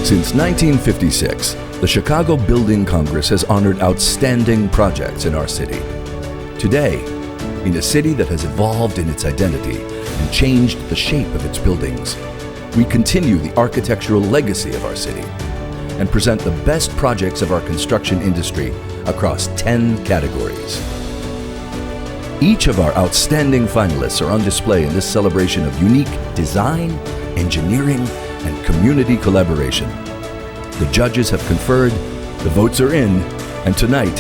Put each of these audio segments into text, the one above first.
Since 1956, the Chicago Building Congress has honored outstanding projects in our city. Today, in a city that has evolved in its identity and changed the shape of its buildings, we continue the architectural legacy of our city and present the best projects of our construction industry across 10 categories. Each of our outstanding finalists are on display in this celebration of unique design, engineering, and community collaboration. The judges have conferred, the votes are in, and tonight,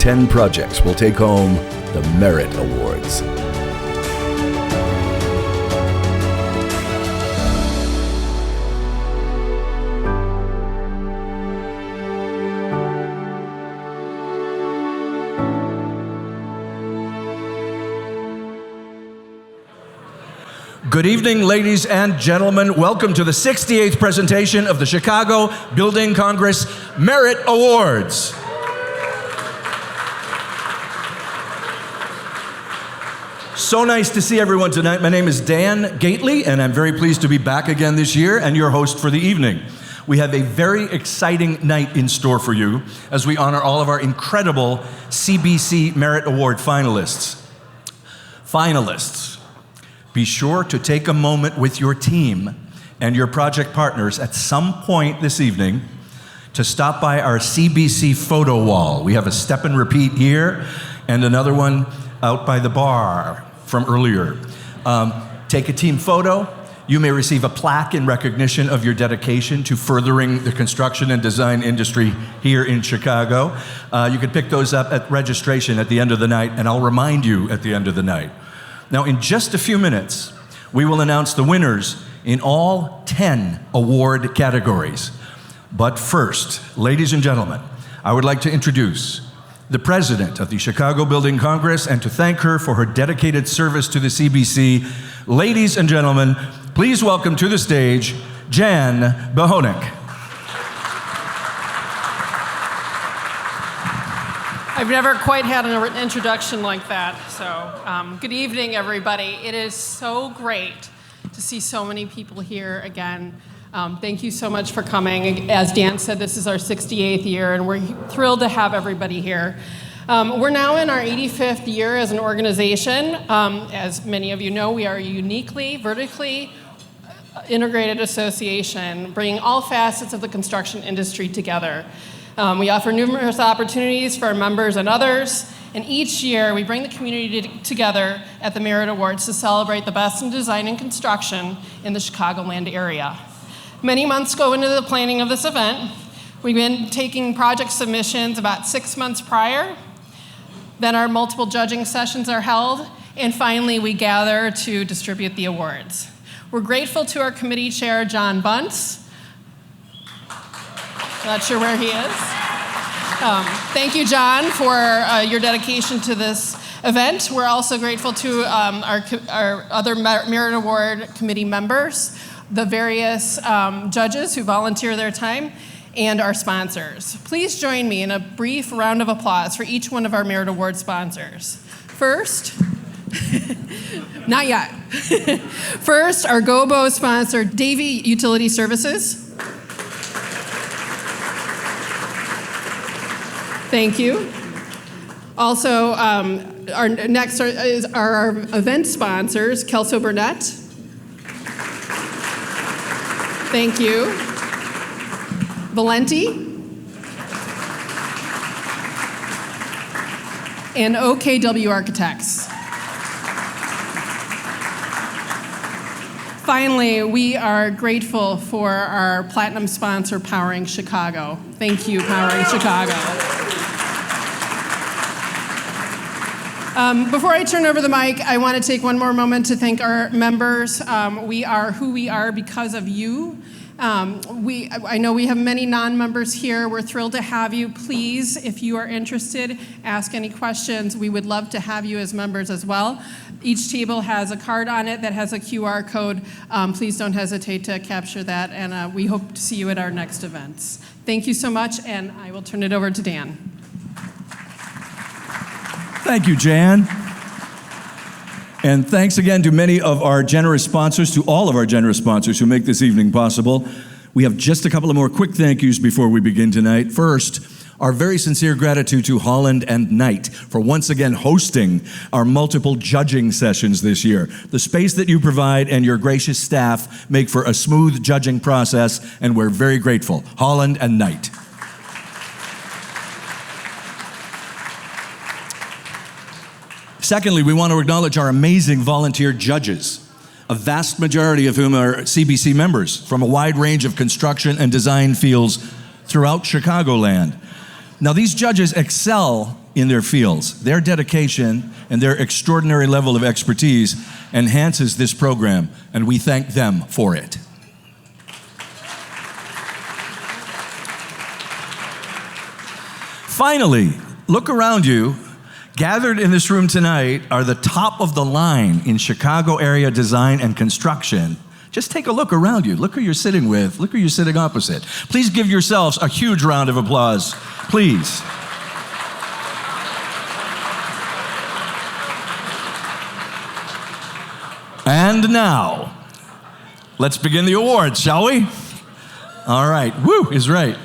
10 projects will take home the Merit Awards. Good evening, ladies and gentlemen. Welcome to the 68th presentation of the Chicago Building Congress Merit Awards. So nice to see everyone tonight. My name is Dan Gately, and I'm very pleased to be back again this year and your host for the evening. We have a very exciting night in store for you as we honor all of our incredible CBC Merit Award finalists. Be sure to take a moment with your team and your project partners at some point this evening to stop by our CBC photo wall. We have a step and repeat here and another one out by the bar from earlier. Take a team photo. You may receive a plaque in recognition of your dedication to furthering the construction and design industry here in Chicago. You can pick those up at registration at the end of the night, and I'll remind you at the end of the night. Now, in just a few minutes, we will announce the winners in all 10 award categories. But first, ladies and gentlemen, I would like to introduce the president of the Chicago Building Congress and to thank her for her dedicated service to the CBC. Ladies and gentlemen, please welcome to the stage, Jan Bohonik. I've never quite had an introduction like that, so good evening, everybody. It is so great to see so many people here again. Thank you so much for coming. As Dan said, this is our 68th year, and we're thrilled to have everybody here. We're now in our 85th year as an organization. As many of you know, we are a uniquely, vertically integrated association, bringing all facets of the construction industry together. We offer numerous opportunities for our members and others, and each year we bring the community together at the Merit Awards to celebrate the best in design and construction in the Chicagoland area. Many months go into the planning of this event. We've been taking project submissions about 6 months prior, then our multiple judging sessions are held, and finally we gather to distribute the awards. We're grateful to our committee chair, John Bunce. Not sure where he is. Thank you, John, for your dedication to this event. We're also grateful to our other Merit Award committee members, the various judges who volunteer their time, and our sponsors. Please join me in a brief round of applause for each one of our Merit Award sponsors. First, not yet. First, our GOBO sponsor, Davey Utility Services. Thank you. Also, our next are our event sponsors, Kelso Burnett. Thank you. Valenti. And OKW Architects. Finally, we are grateful for our platinum sponsor, Powering Chicago. Thank you, Powering Chicago. Before I turn over the mic, I want to take one more moment to thank our members. We are who we are because of you. I know we have many non-members here. We're thrilled to have you. Please, if you are interested, ask any questions. We would love to have you as members as well. Each table has a card on it that has a QR code. Please don't hesitate to capture that, and we hope to see you at our next events. Thank you so much, and I will turn it over to Dan. Thank you, Jan. And thanks again to many of our generous sponsors, to all of our generous sponsors who make this evening possible. We have just a couple of more quick thank yous before we begin tonight. First, our very sincere gratitude to Holland and Knight for once again hosting our multiple judging sessions this year. The space that you provide and your gracious staff make for a smooth judging process, and we're very grateful. Holland and Knight. Secondly, we want to acknowledge our amazing volunteer judges, a vast majority of whom are CBC members from a wide range of construction and design fields throughout Chicagoland. Now, these judges excel in their fields. Their dedication and their extraordinary level of expertise enhances this program, and we thank them for it. Finally, look around you. Gathered in this room tonight are the top of the line in Chicago area design and construction. Just take a look around you. Look who you're sitting with. Look who you're sitting opposite. Please give yourselves a huge round of applause, please. And now, let's begin the awards, shall we? All right, woo is right.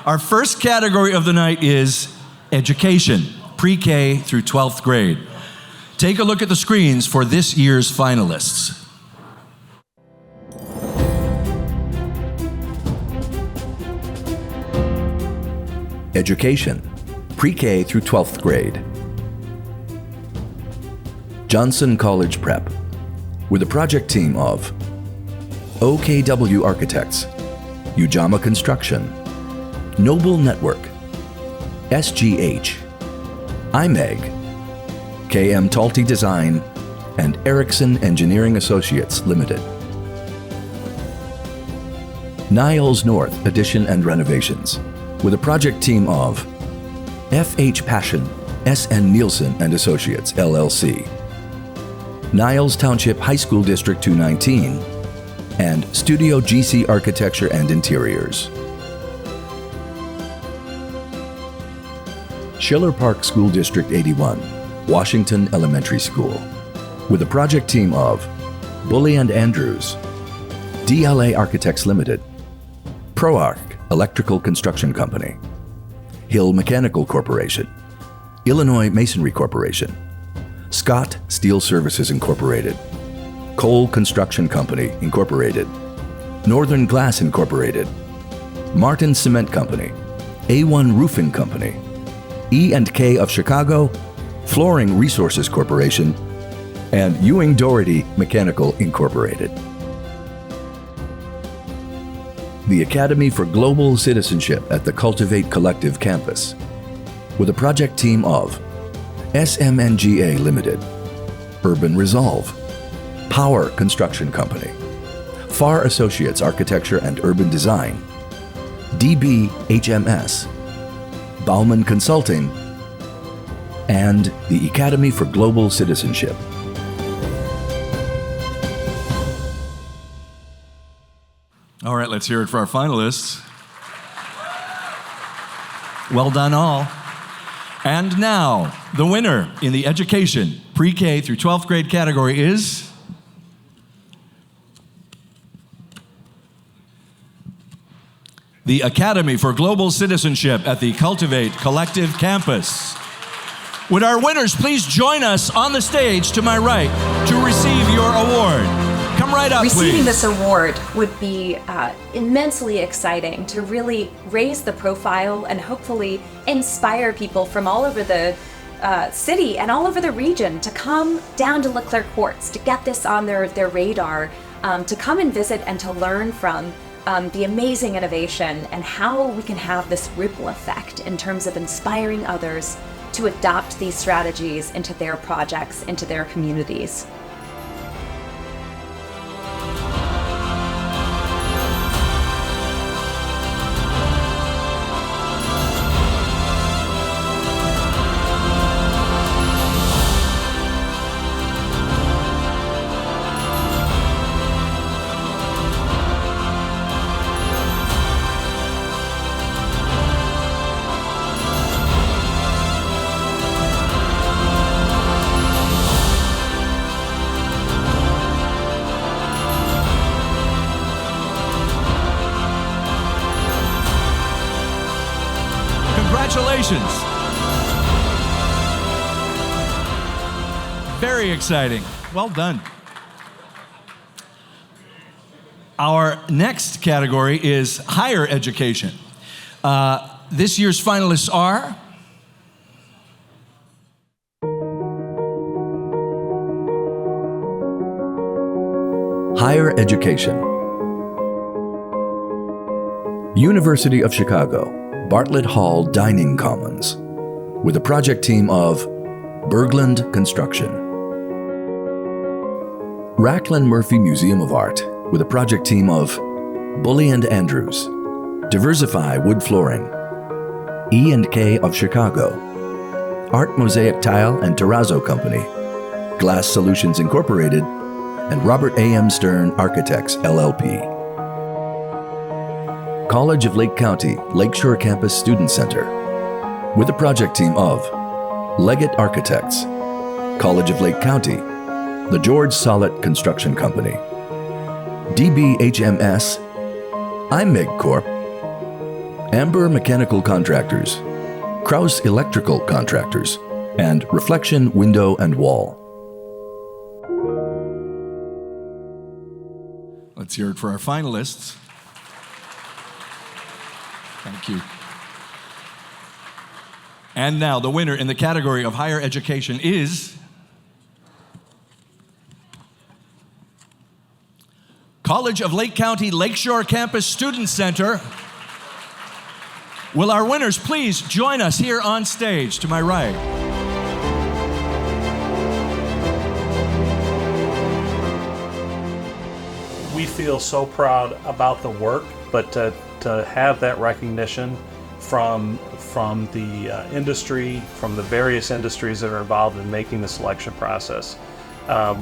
Our first category of the night is education, pre-K through 12th grade. Take a look at the screens for this year's finalists. Education, pre-K through 12th grade. Johnson College Prep, with a project team of OKW Architects, Ujamaa Construction, Noble Network, SGH, IMEG, KM Talty Design, and Erickson Engineering Associates Limited. Niles North Addition and Renovations, with a project team of FH Passion, SN Nielsen and Associates, LLC, Niles Township High School District 219, and Studio GC Architecture and Interiors. Schiller Park School District 81, Washington Elementary School, with a project team of Bully and Andrews, DLA Architects Limited, ProArch Electrical Construction Company, Hill Mechanical Corporation, Illinois Masonry Corporation, Scott Steel Services Incorporated, Cole Construction Company Incorporated, Northern Glass Incorporated, Martin Cement Company, A1 Roofing Company, E&K of Chicago, Flooring Resources Corporation, and Ewing Doherty Mechanical Incorporated. The Academy for Global Citizenship at the Cultivate Collective campus, with a project team of SMNGA Limited, Urban Resolve, Power Construction Company, Farr Associates Architecture and Urban Design, DB HMS, Bauman Consulting, and the Academy for Global Citizenship. All right, let's hear it for our finalists. Well done, all. And now, the winner in the education pre-K through 12th grade category is the Academy for Global Citizenship at the Cultivate Collective campus. Would our winners please join us on the stage to my right to receive your award? Come right up, please. Receiving this award would be immensely exciting to really raise the profile and hopefully inspire people from all over the city and all over the region to come down to Leclerc Quartz, to get this on their radar, to come and visit and to learn from the amazing innovation and how we can have this ripple effect in terms of inspiring others to adopt these strategies into their projects, into their communities. Congratulations. Very exciting. Well done. Our next category is higher education. This year's finalists are Higher education. University of Chicago, Bartlett Hall Dining Commons, with a project team of Berglund Construction. Racklin Murphy Museum of Art, with a project team of Bully and Andrews, Diversify Wood Flooring, E&K of Chicago, Art Mosaic Tile and Terrazzo Company, Glass Solutions Incorporated, and Robert A.M. Stern Architects, LLP. College of Lake County Lakeshore Campus Student Center, with a project team of Leggett Architects, College of Lake County, the George Sollett Construction Company, DBHMS, IMEG Corp., Amber Mechanical Contractors, Kraus Electrical Contractors, and Reflection Window and Wall. Let's hear it for our finalists. Thank you. And now the winner in the category of higher education is College of Lake County Lakeshore Campus Student Center. Will our winners please join us here on stage to my right? We feel so proud about the work, but to have that recognition from the industry, from the various industries that are involved in making the selection process,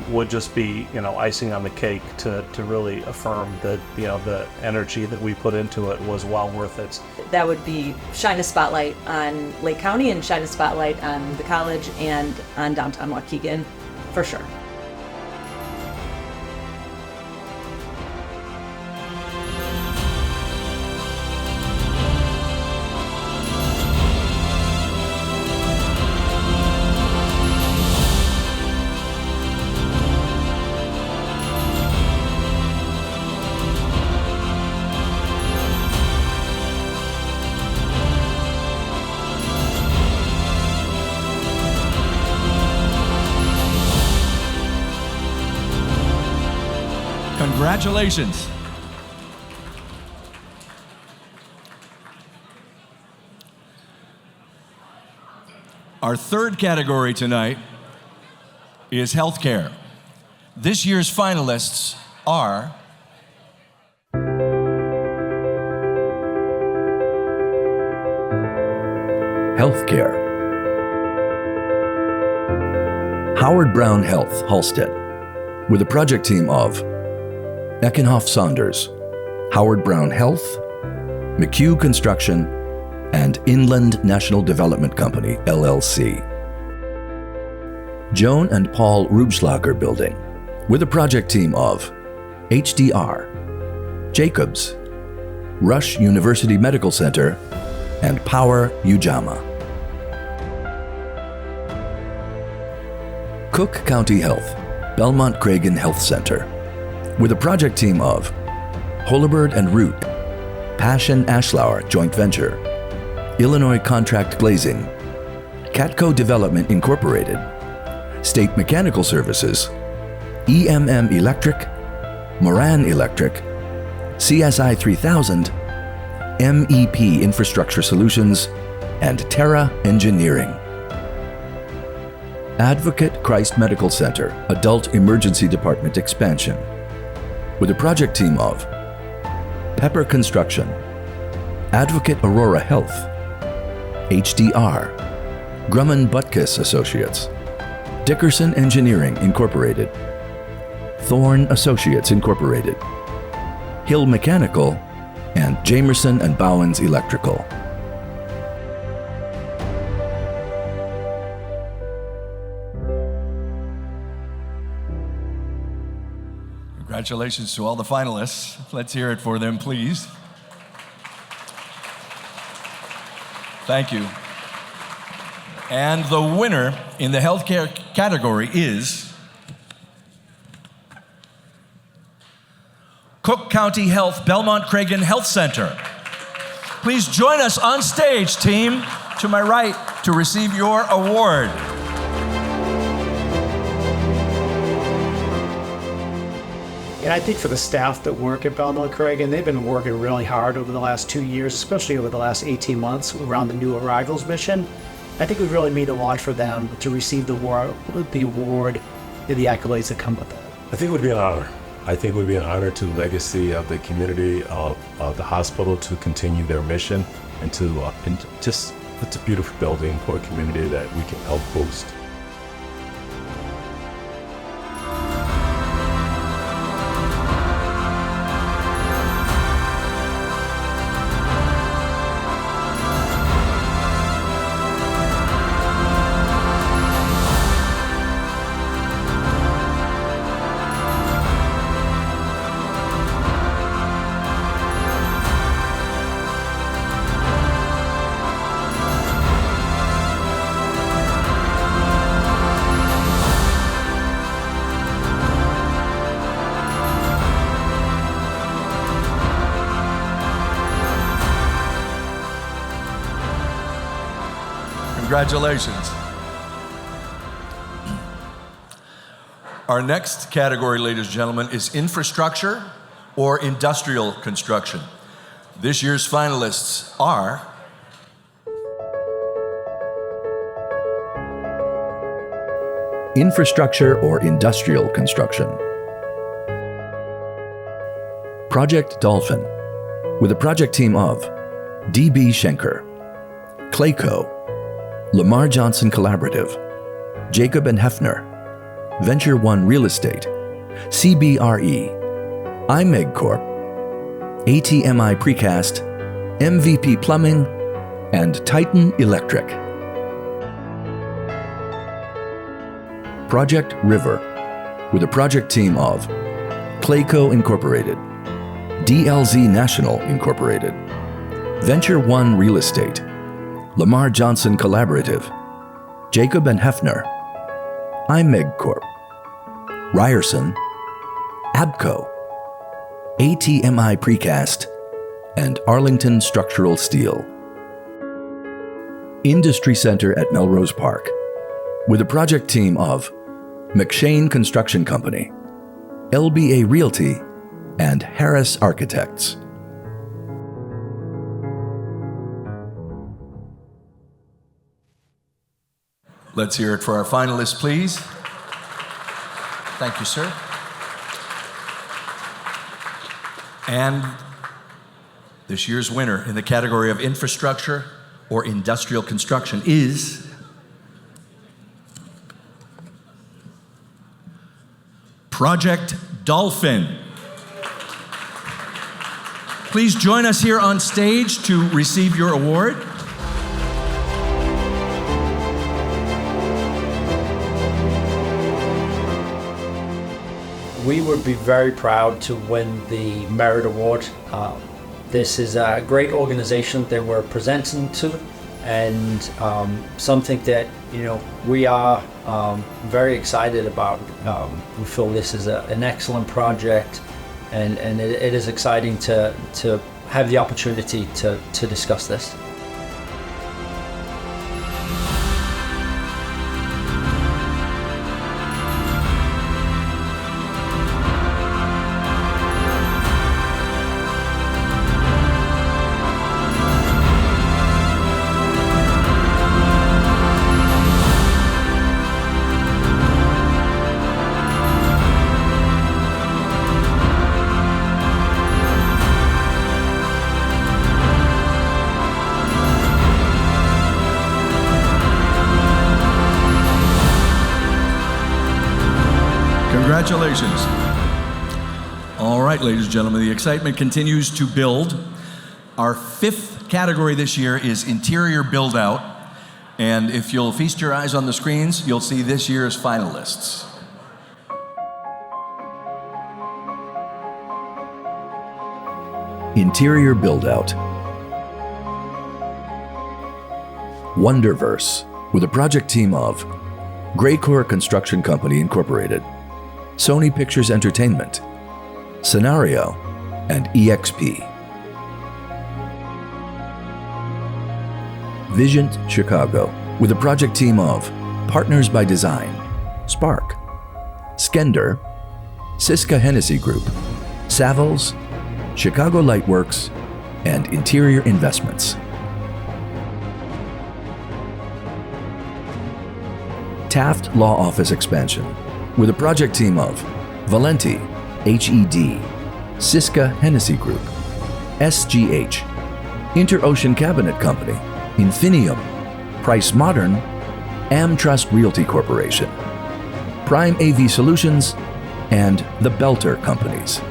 would just be, icing on the cake to really affirm that, the energy that we put into it was well worth it. That would be shine a spotlight on Lake County and shine a spotlight on the college and on downtown Waukegan, for sure. Congratulations. Our third category tonight is healthcare. This year's finalists are Healthcare. Howard Brown Health, Halstead, with a project team of Eckenhoff Saunders, Howard Brown Health, McHugh Construction, and Inland National Development Company, LLC. Joan and Paul Rubschlager Building, with a project team of HDR, Jacobs, Rush University Medical Center, and Power Ujamaa. Cook County Health, Belmont Cragen Health Center, with a project team of Holabird and Root, Passion Ashlauer Joint Venture, Illinois Contract Glazing, Catco Development Incorporated, State Mechanical Services, EMM Electric, Moran Electric, CSI 3000, MEP Infrastructure Solutions, and Terra Engineering. Advocate Christ Medical Center, Adult Emergency Department Expansion, with a project team of Pepper Construction, Advocate Aurora Health, HDR, Grumman Butkus Associates, Dickerson Engineering Incorporated, Thorne Associates Incorporated, Hill Mechanical, and Jamerson and Bowens Electrical. Congratulations to all the finalists. Let's hear it for them, please. Thank you. And the winner in the healthcare category is Cook County Health Belmont Cragen Health Center. Please join us on stage, team, to my right to receive your award. And I think for the staff that work at Belmont Cragen, they've been working really hard over the last 2 years, especially over the last 18 months around the new arrivals mission. I think it would really mean a lot for them to receive the award and the accolades that come with it. I think it would be an honor. I think it would be an honor to the legacy of the community of the hospital to continue their mission and just it's a beautiful building for a community that we can help boost. Congratulations. Our next category, ladies and gentlemen, is infrastructure or industrial construction. This year's finalists are Infrastructure or industrial construction. Project Dolphin, with a project team of D.B. Schenker, Clayco, Lamar Johnson Collaborative, Jacob and Hefner, Venture One Real Estate, CBRE, IMEG Corp, ATMI Precast, MVP Plumbing, and Titan Electric. Project River, with a project team of Clayco Incorporated, DLZ National Incorporated, Venture One Real Estate, Lamar Johnson Collaborative, Jacob and Hefner, IMEG Corp, Ryerson, Abco, ATMI Precast, and Arlington Structural Steel. Industry Center at Melrose Park, with a project team of McShane Construction Company, LBA Realty, and Harris Architects. Let's hear it for our finalists, please. Thank you, sir. And this year's winner in the category of infrastructure or industrial construction is Project Dolphin. Please join us here on stage to receive your award. We would be very proud to win the Merit Award. This is a great organization that we're presenting to, and something that we are very excited about. We feel this is an excellent project, and it is exciting to have the opportunity to discuss this. Congratulations. All right, ladies and gentlemen, the excitement continues to build. Our fifth category this year is interior build out. And if you'll feast your eyes on the screens, you'll see this year's finalists. Interior build out. Wonderverse, with a project team of Graycore Construction Company Incorporated, Sony Pictures Entertainment, Scenario, and EXP. Vigent Chicago, with a project team of Partners by Design, Spark, Skender, Siska Hennessy Group, Savills, Chicago Lightworks, and Interior Investments. Taft Law Office Expansion, with a project team of Valenti, HED, Siska Hennessy Group, SGH, Interocean Cabinet Company, Infinium, Price Modern, AmTrust Realty Corporation, Prime AV Solutions, and the Belter Companies.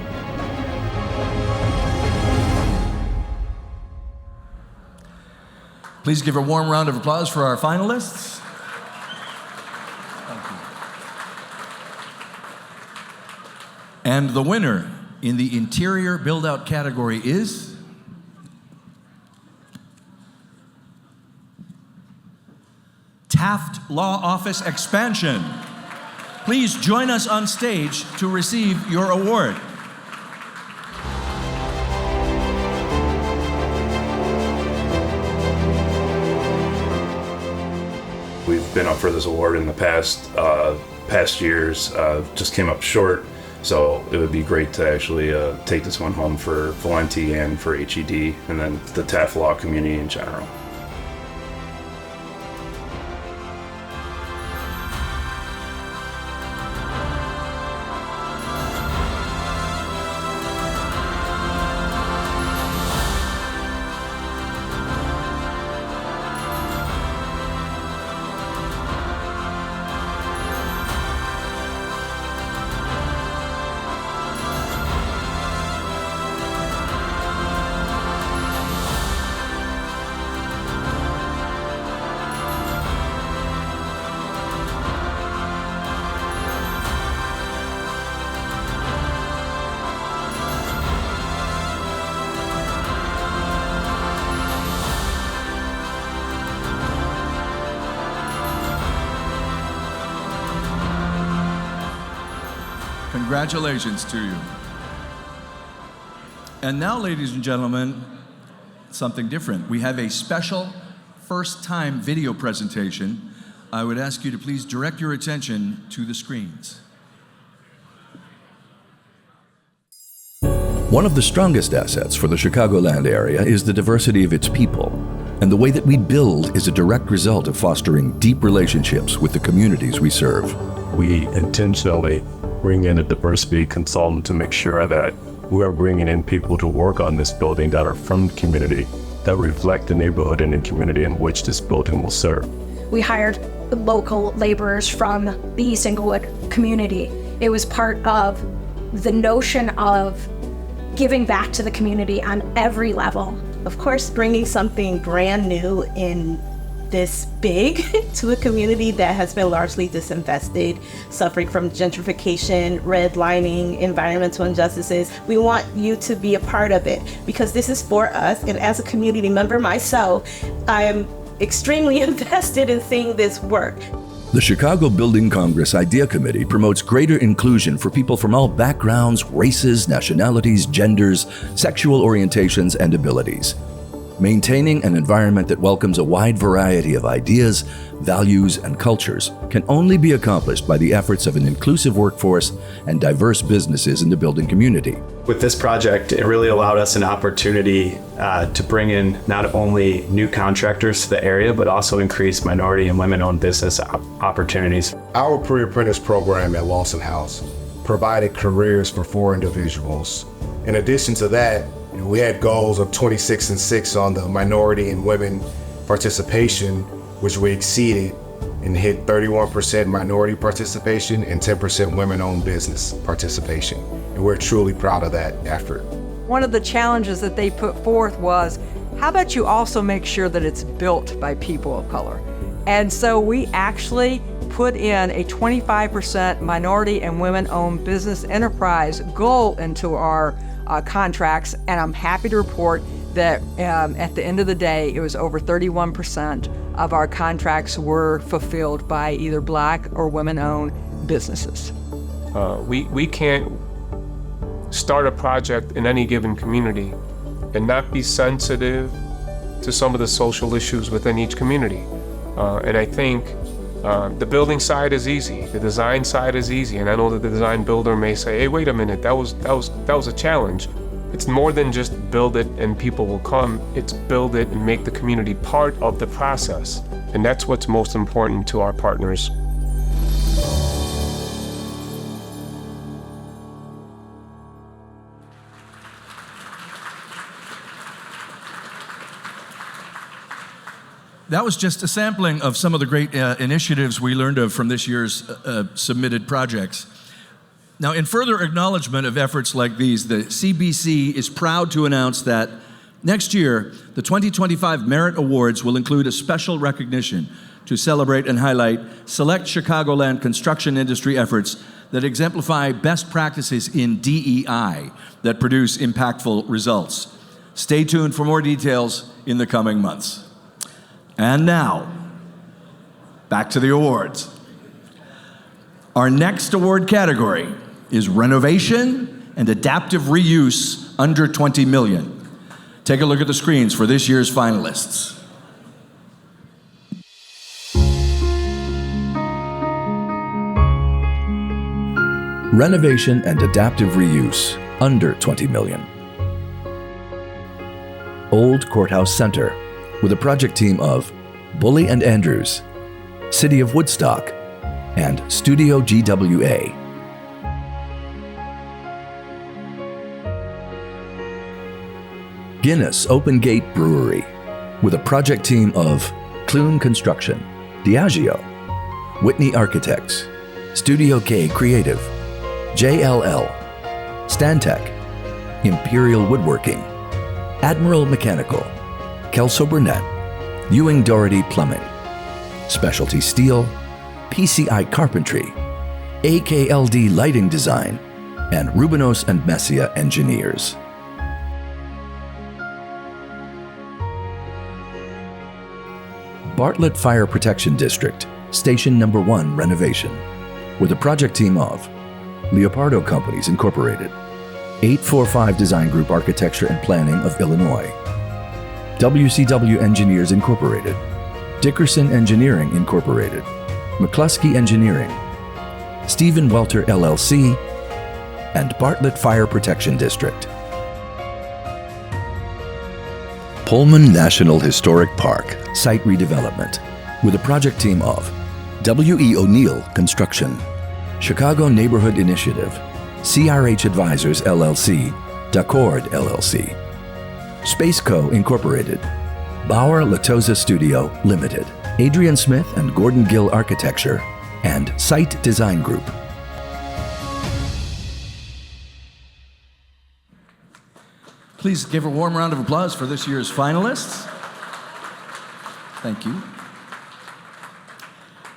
Please give a warm round of applause for our finalists. Thank you. And the winner in the interior build-out category is Taft Law Office Expansion. Please join us on stage to receive your award. We've been up for this award in the past years, just came up short, so it would be great to actually take this one home for Valenti and for HED, and then the Taft Law community in general. Congratulations to you. And now, ladies and gentlemen, something different. We have a special first-time video presentation. I would ask you to please direct your attention to the screens. One of the strongest assets for the Chicagoland area is the diversity of its people, and the way that we build is a direct result of fostering deep relationships with the communities we serve. We intentionally bring in a diversity consultant to make sure that we are bringing in people to work on this building that are from the community, that reflect the neighborhood and the community in which this building will serve. We hired local laborers from the East Englewood community. It was part of the notion of giving back to the community on every level. Of course, bringing something brand new in this big to a community that has been largely disinvested, suffering from gentrification, redlining, environmental injustices. We want you to be a part of it because this is for us. And as a community member myself, I am extremely invested in seeing this work. The Chicago Building Congress Idea Committee promotes greater inclusion for people from all backgrounds, races, nationalities, genders, sexual orientations, and abilities. Maintaining an environment that welcomes a wide variety of ideas, values, and cultures can only be accomplished by the efforts of an inclusive workforce and diverse businesses in the building community. With this project, it really allowed us an opportunity to bring in not only new contractors to the area, but also increase minority and women-owned business opportunities. Our pre-apprentice program at Lawson House provided careers for 4 individuals. In addition to that, we had goals of 26 and 6 on the minority and women participation, which we exceeded and hit 31% minority participation and 10% women-owned business participation. And we're truly proud of that effort. One of the challenges that they put forth was, how about you also make sure that it's built by people of color? And so we actually put in a 25% minority and women-owned business enterprise goal into our contracts, and I'm happy to report that at the end of the day, it was over 31% of our contracts were fulfilled by either Black or women-owned businesses. We can't start a project in any given community and not be sensitive to some of the social issues within each community. And I think the building side is easy, the design side is easy, and I know that the design builder may say, hey, wait a minute, that was a challenge. It's more than just build it and people will come, it's build it and make the community part of the process. And that's what's most important to our partners. That was just a sampling of some of the great initiatives we learned of from this year's submitted projects. Now, in further acknowledgement of efforts like these, the CBC is proud to announce that next year, the 2025 Merit Awards will include a special recognition to celebrate and highlight select Chicagoland construction industry efforts that exemplify best practices in DEI that produce impactful results. Stay tuned for more details in the coming months. And now, back to the awards. Our next award category is Renovation and Adaptive Reuse under 20 million. Take a look at the screens for this year's finalists. Renovation and Adaptive Reuse under 20 million. Old Courthouse Center, with a project team of Bully and Andrews, City of Woodstock, and Studio GWA. Guinness Open Gate Brewery, with a project team of Clune Construction, Diageo, Whitney Architects, Studio K Creative, JLL, Stantec, Imperial Woodworking, Admiral Mechanical, Kelso Burnett, Ewing Doherty Plumbing, Specialty Steel, PCI Carpentry, AKLD Lighting Design, and Rubinos and Messia Engineers. Bartlett Fire Protection District, Station Number 1 Renovation, with a project team of Leopardo Companies Incorporated, 845 Design Group Architecture and Planning of Illinois, WCW Engineers Incorporated, Dickerson Engineering Incorporated, McCluskey Engineering, Stephen Welter LLC, and Bartlett Fire Protection District. Pullman National Historic Park Site Redevelopment, with a project team of W.E. O'Neill Construction, Chicago Neighborhood Initiative, CRH Advisors LLC, D'Accord LLC, Spaceco Incorporated, Bauer Latosa Studio Limited, Adrian Smith and Gordon Gill Architecture, and Site Design Group. Please give a warm round of applause for this year's finalists. Thank you.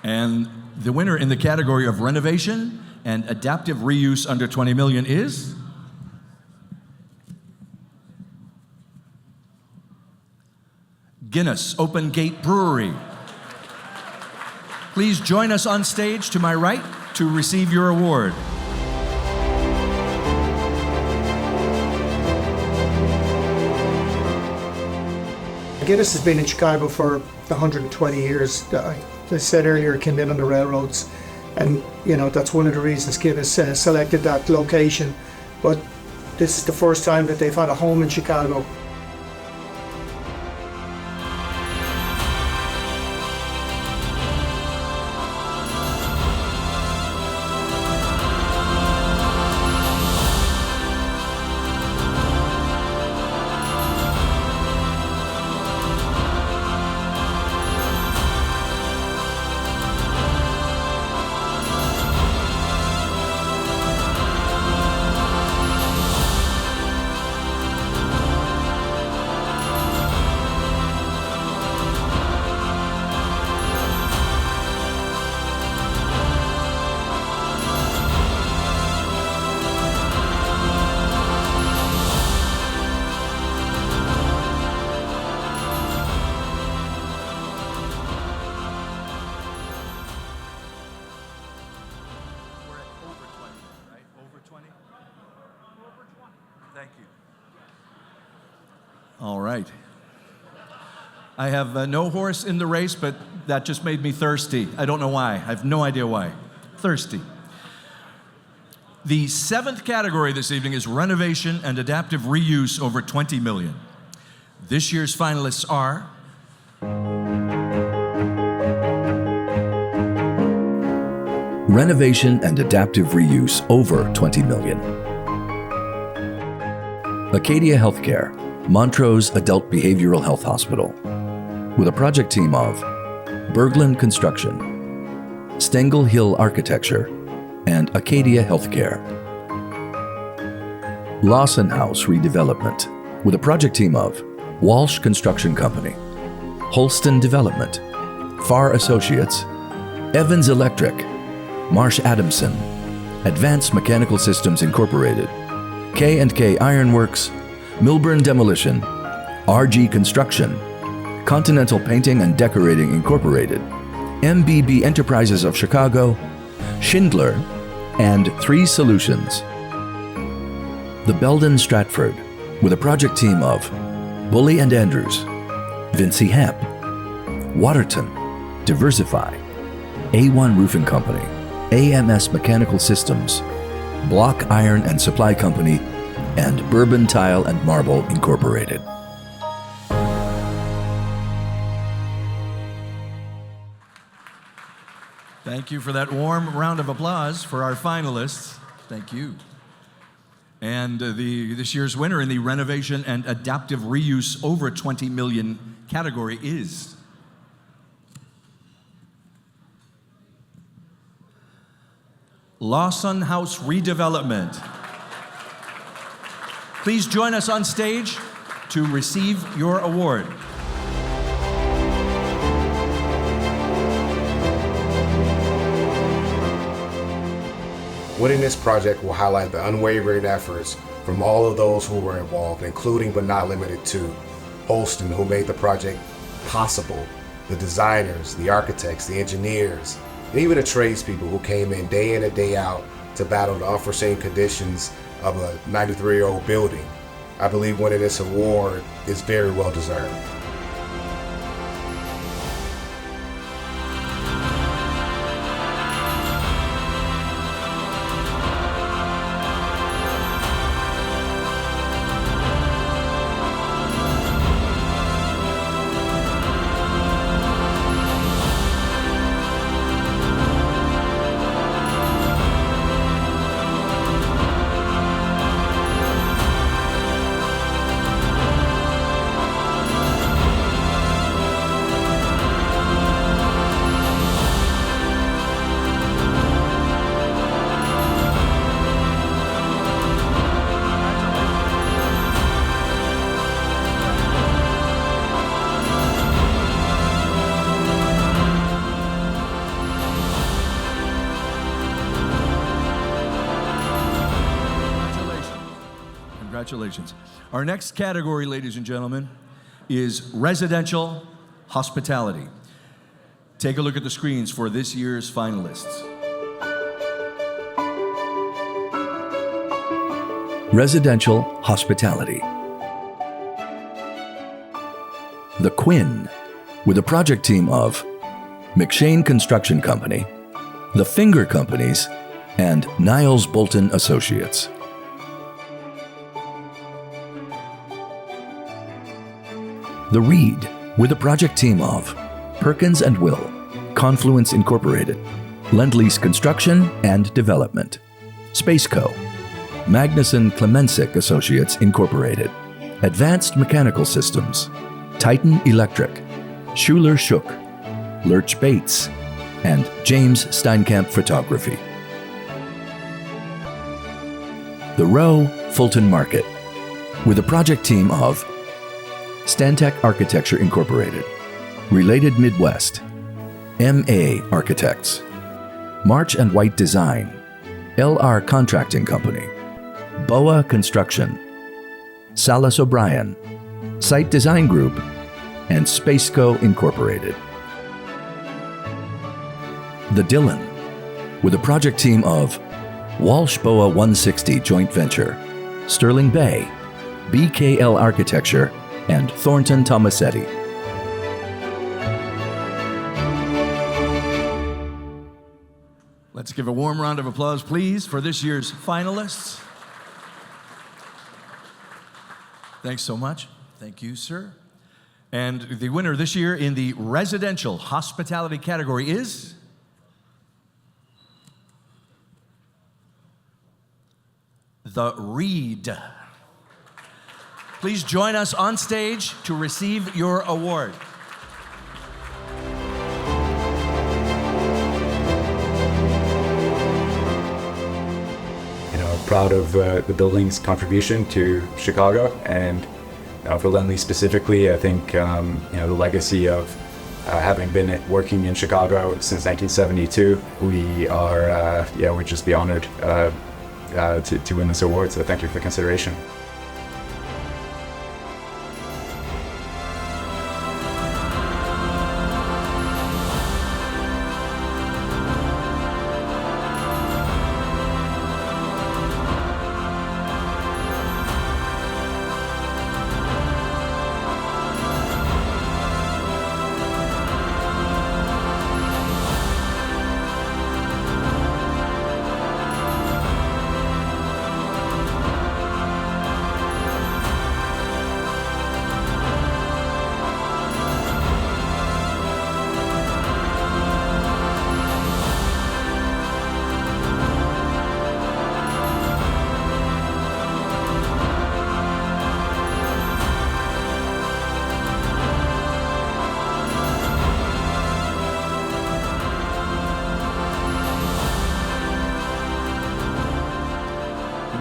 And the winner in the category of Renovation and Adaptive Reuse under 20 million is Guinness Open Gate Brewery. Please join us on stage to my right to receive your award. Guinness has been in Chicago for 120 years. I said earlier, it came in on the railroads, and that's one of the reasons Guinness selected that location. But this is the first time that they've had a home in Chicago. All right. I have no horse in the race, but that just made me thirsty. I don't know why. I have no idea why. Thirsty. The seventh category this evening is renovation and adaptive reuse over $20 million. This year's finalists are renovation and adaptive reuse over $20 million. Acadia Healthcare, Montrose Adult Behavioral Health Hospital, with a project team of Berglund Construction, Stengel Hill Architecture, and Acadia Healthcare. Lawson House Redevelopment, with a project team of Walsh Construction Company, Holston Development, Farr Associates, Evans Electric, Marsh Adamson, Advanced Mechanical Systems Incorporated, K&K Ironworks, Milburn Demolition, RG Construction, Continental Painting and Decorating Incorporated, MBB Enterprises of Chicago, Schindler, and 3 Solutions. The Belden Stratford, with a project team of Bully and Andrews, Vincy Hemp, Waterton, Diversify, A1 Roofing Company, AMS Mechanical Systems, Block Iron and Supply Company, and Bourbon Tile and Marble Incorporated. Thank you for that warm round of applause for our finalists. Thank you. And this year's winner in the renovation and adaptive reuse over $20 million category is Lawson House Redevelopment. Please join us on stage to receive your award. Winning this project will highlight the unwavering efforts from all of those who were involved, including but not limited to Holston, who made the project possible, the designers, the architects, the engineers, and even the tradespeople who came in and day out to battle the unforeseen conditions of a 93-year-old building. I believe winning this award is very well deserved. Congratulations. Our next category, ladies and gentlemen, is residential hospitality. Take a look at the screens for this year's finalists. Residential hospitality. The Quinn, with a project team of McShane Construction Company, The Finger Companies, and Niles Bolton Associates. The Reed, with a project team of Perkins & Will, Confluence Incorporated, Lend-Lease Construction and Development, Spaceco, Magnuson Klemensick Associates Incorporated, Advanced Mechanical Systems, Titan Electric, Schuler Shook, Lurch Bates, and James Steinkamp Photography. The Row Fulton Market, with a project team of Stantec Architecture Incorporated, Related Midwest, MA Architects, March and White Design, LR Contracting Company, Boa Construction, Salas O'Brien, Site Design Group, and Spaceco Incorporated. The Dillon, with a project team of Walsh Boa 160 Joint Venture, Sterling Bay, BKL Architecture, and Thornton Tomasetti. Let's give a warm round of applause, please, for this year's finalists. Thanks so much. Thank you, sir. And the winner this year in the residential hospitality category is The Reed. Please join us on stage to receive your award. Proud of the building's contribution to Chicago, and for Lendlease specifically, I think the legacy of having been working in Chicago since 1972, we'd just be honored to win this award. So thank you for the consideration.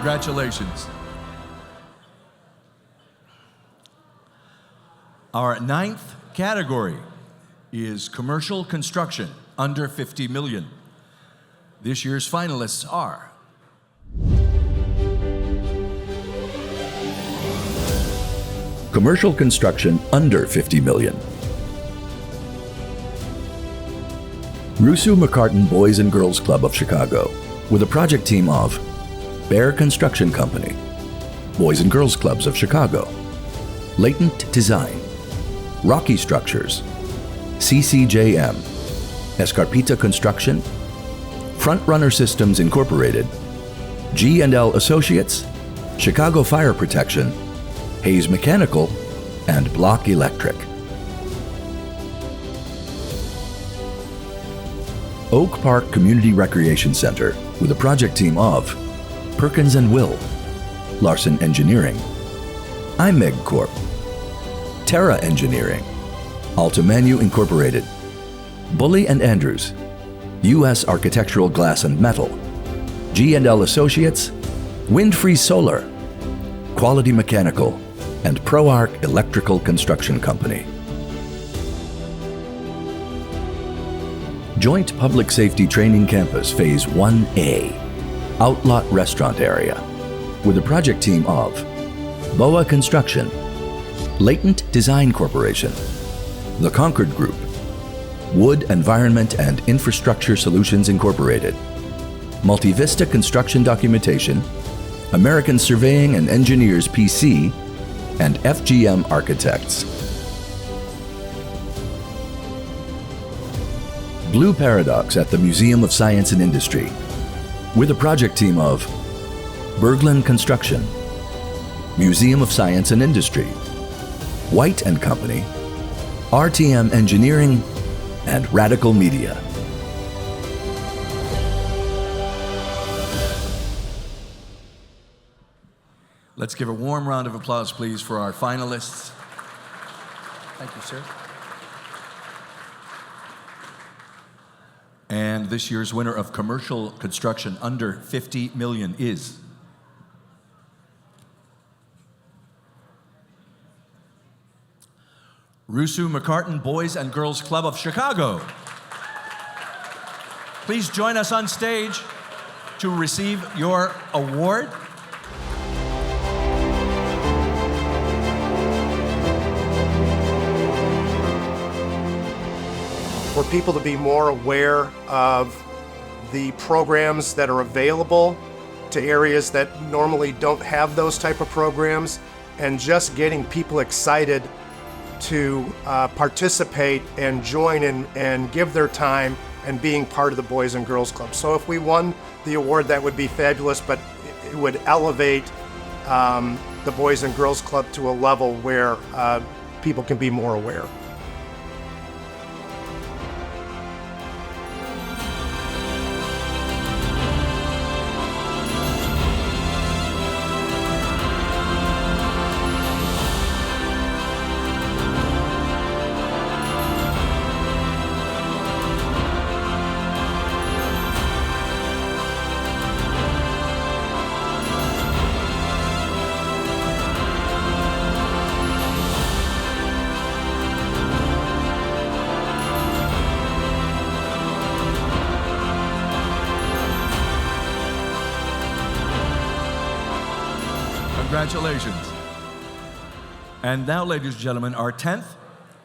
Congratulations. Our ninth category is commercial construction under 50 million. This year's finalists are Commercial construction under 50 million. Rusu McCartan Boys and Girls Club of Chicago, with a project team of Bear Construction Company, Boys and Girls Clubs of Chicago, Latent Design, Rocky Structures, CCJM, Escarpita Construction, Frontrunner Systems Incorporated, G&L Associates, Chicago Fire Protection, Hayes Mechanical, and Block Electric. Oak Park Community Recreation Center, with a project team of Perkins & Will, Larson Engineering, IMEG Corp., Terra Engineering, Altamanu Incorporated, Bully & Andrews, U.S. Architectural Glass and Metal, G&L Associates, Windfree Solar, Quality Mechanical, and ProArc Electrical Construction Company. Joint Public Safety Training Campus Phase 1A, Outlot Restaurant Area, with a project team of BOA Construction, Latent Design Corporation, The Concord Group, Wood Environment and Infrastructure Solutions Incorporated, Multivista Construction Documentation, American Surveying and Engineers PC, and FGM Architects. Blue Paradox at the Museum of Science and Industry, with a project team of Berglund Construction, Museum of Science and Industry, White & Company, RTM Engineering, and Radical Media. Let's give a warm round of applause, please, for our finalists. Thank you, sir. And this year's winner of commercial construction under 50 million is Rusu McCartan Boys and Girls Club of Chicago. Please join us on stage to receive your award. For people to be more aware of the programs that are available to areas that normally don't have those type of programs. and just getting people excited to participate and join in and give their time and being part of the Boys and Girls Club. So if we won the award, that would be fabulous, but it would elevate the Boys and Girls Club to a level where people can be more aware. Congratulations. And now, ladies and gentlemen, our 10th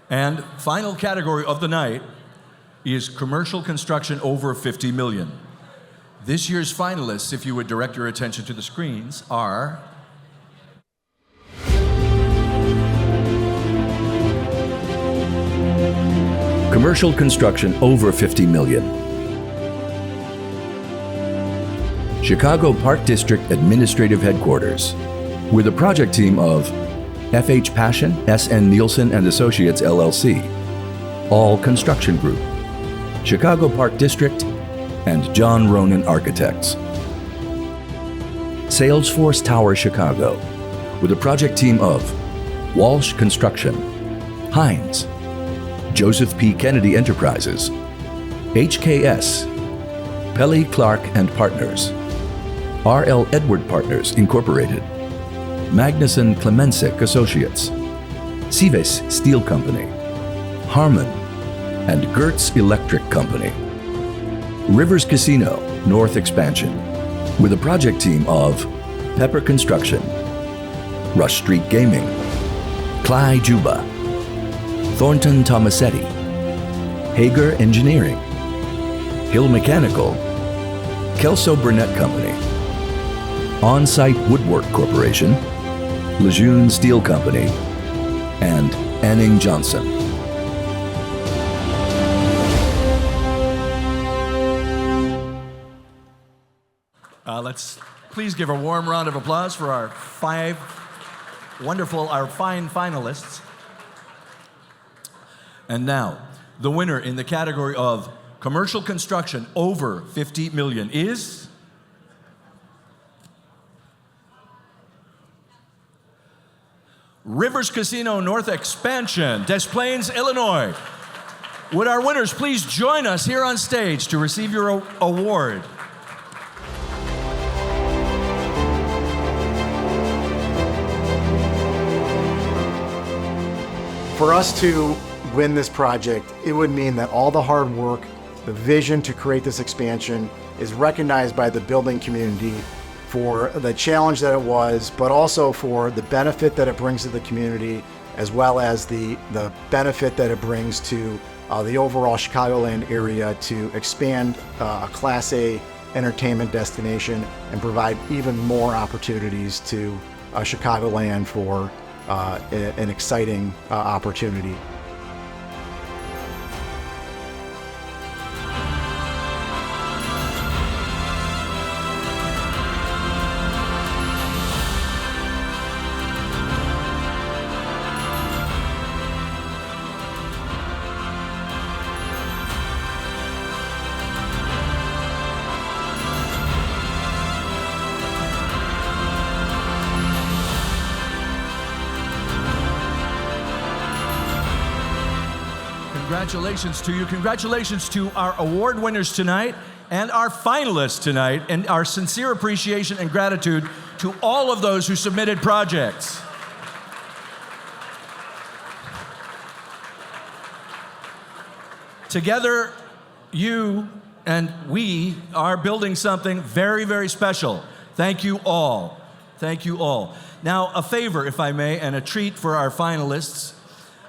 and final category of the night is commercial construction over 50 million. This year's finalists, if you would direct your attention to the screens, are commercial construction over 50 million. Chicago Park District Administrative Headquarters, with a project team of F.H. Passion, S.N. Nielsen and Associates, LLC, All Construction Group, Chicago Park District, and John Ronan Architects. Salesforce Tower Chicago, with a project team of Walsh Construction, Hines, Joseph P. Kennedy Enterprises, HKS, Pelly Clark and Partners, R.L. Edward Partners Incorporated, Magnuson Klemensic Associates, Cives Steel Company, Harmon, and Gertz Electric Company. Rivers Casino North Expansion, with a project team of Pepper Construction, Rush Street Gaming, Cly Juba, Thornton Tomasetti, Hager Engineering, Hill Mechanical, Kelso Burnett Company, On-Site Woodwork Corporation, Lejeune Steel Company, and Anning Johnson. Let's please give a warm round of applause for our fine finalists. And now, the winner in the category of commercial construction over 50 million is Rivers Casino North Expansion, Des Plaines, Illinois. Would our winners please join us here on stage to receive your award? For us to win this project, it would mean that all the hard work, the vision to create this expansion is recognized by the building community for the challenge that it was, but also for the benefit that it brings to the community, as well as the benefit that it brings to the overall Chicagoland area to expand a Class A entertainment destination and provide even more opportunities to Chicagoland for an exciting opportunity. Congratulations to you. Congratulations to our award winners tonight and our finalists tonight, and our sincere appreciation and gratitude to all of those who submitted projects. Together, you and we are building something very, very special. Thank you all. Thank you all. Now, a favor, if I may, and a treat for our finalists.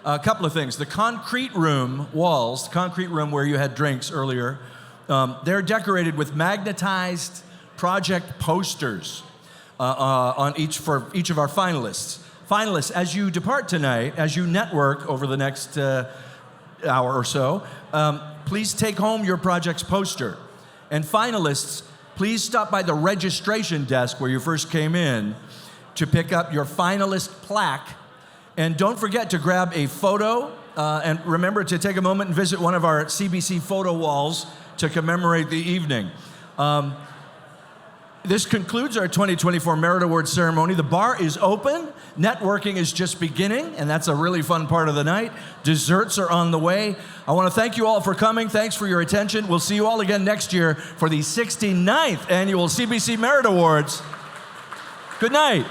A couple of things. The concrete room walls, the concrete room where you had drinks earlier, they're decorated with magnetized project posters for each of our finalists. Finalists, as you depart tonight, as you network over the next hour or so, please take home your project's poster. And finalists, please stop by the registration desk where you first came in to pick up your finalist plaque. And don't forget to grab a photo, and remember to take a moment and visit one of our CBC photo walls to commemorate the evening. This concludes our 2024 Merit Awards ceremony. The bar is open. Networking is just beginning, and that's a really fun part of the night. Desserts are on the way. I want to thank you all for coming. Thanks for your attention. We'll see you all again next year for the 69th Annual CBC Merit Awards. Good night.